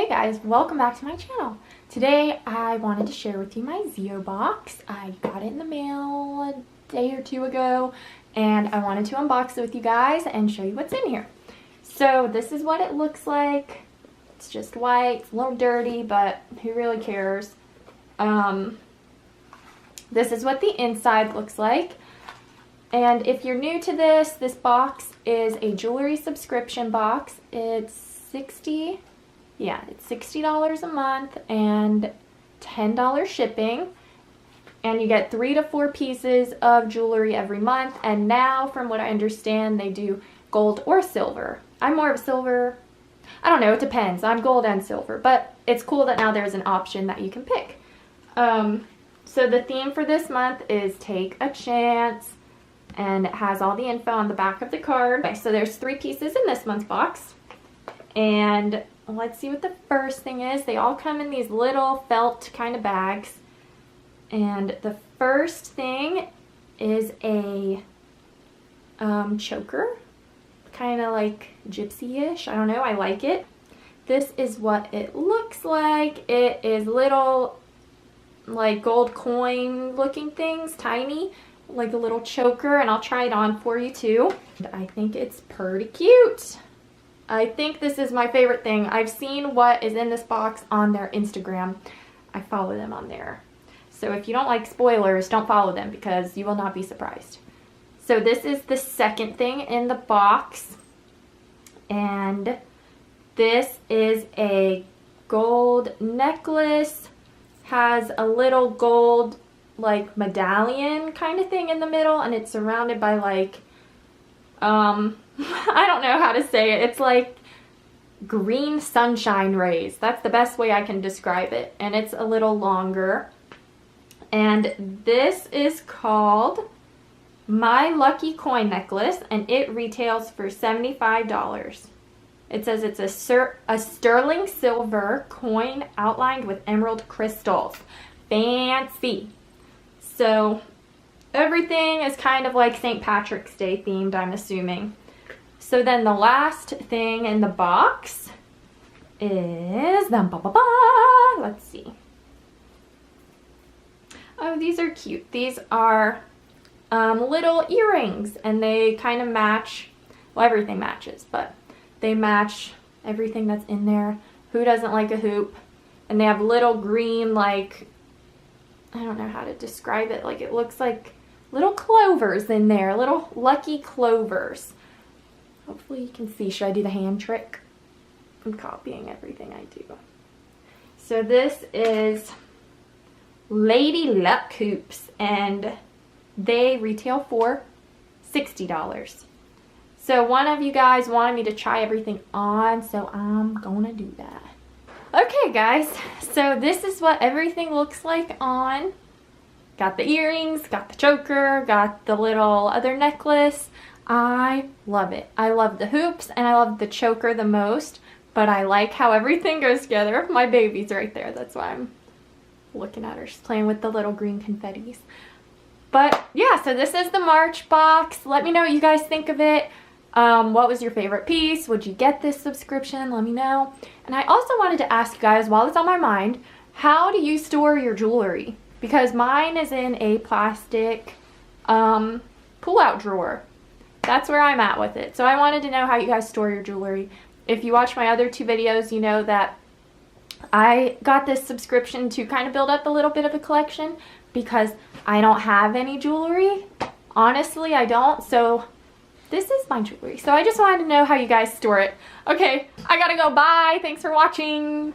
Hey guys, welcome back to my channel. Today I wanted to share with you my Xio box. I got it in the mail a day or two ago and I wanted to unbox it with you guys and show you what's in here. So this is what it looks like. It's just white, it's a little dirty, but who really cares? This is what the inside looks like. And if you're new to this box is a jewelry subscription box. It's $60 a month and $10 shipping. And you get 3 to 4 pieces of jewelry every month. And now, from what I understand, they do gold or silver. I'm more of silver. I don't know, it depends. I'm gold and silver, but it's cool that now there's an option that you can pick. So the theme for this month is Take a Chance, and it has all the info on the back of the card. Okay, so there's 3 pieces in this month's box. And let's see what the first thing is. They all come in these little felt kind of bags. And the first thing is a choker. Kind of like gypsy-ish. I don't know. I like it. This is what it looks like. It is little like gold coin looking things. Tiny. Like a little choker. And I'll try it on for you too. I think it's pretty cute. I think this is my favorite thing. I've seen what is in this box on their Instagram. I follow them on there. So if you don't like spoilers, don't follow them because you will not be surprised. So this is the second thing in the box. And this is a gold necklace. Has a little gold like medallion kind of thing in the middle. And it's surrounded by like I don't know how to say it. It's like green sunshine rays. That's the best way I can describe it. And it's a little longer. And this is called My Lucky Coin Necklace, and it retails for $75. It says it's a sterling silver coin outlined with emerald crystals. Fancy. So everything is kind of like St. Patrick's Day themed, I'm assuming. So then the last thing in the box is let's see. Oh, these are cute. These are little earrings, and they kind of match. Well, everything matches, but they match everything that's in there. Who doesn't like a hoop? And they have little green, like, I don't know how to describe it. Like, it looks like little clovers in there, little lucky clovers. Hopefully you can see. Should I do the hand trick? I'm copying everything I do. So this is Lady Luck hoops, and they retail for $60. So one of you guys wanted me to try everything on, so I'm gonna do that. Okay guys, so this is what everything looks like on. Got the earrings, got the choker, got the little other necklace. I love it. I love the hoops and I love the choker the most, but I like how everything goes together. My baby's right there. That's why I'm looking at her. She's playing with the little green confettis. But yeah, so this is the March box. Let me know what you guys think of it. What was your favorite piece? Would you get this subscription? Let me know. And I also wanted to ask you guys, while it's on my mind, how do you store your jewelry? Because mine is in a plastic pull-out drawer. That's where I'm at with it. So I wanted to know how you guys store your jewelry. If you watch my other 2 videos, you know that I got this subscription to kind of build up a little bit of a collection because I don't have any jewelry. Honestly, I don't. So this is my jewelry. So I just wanted to know how you guys store it. Okay, I gotta go. Bye. Thanks for watching.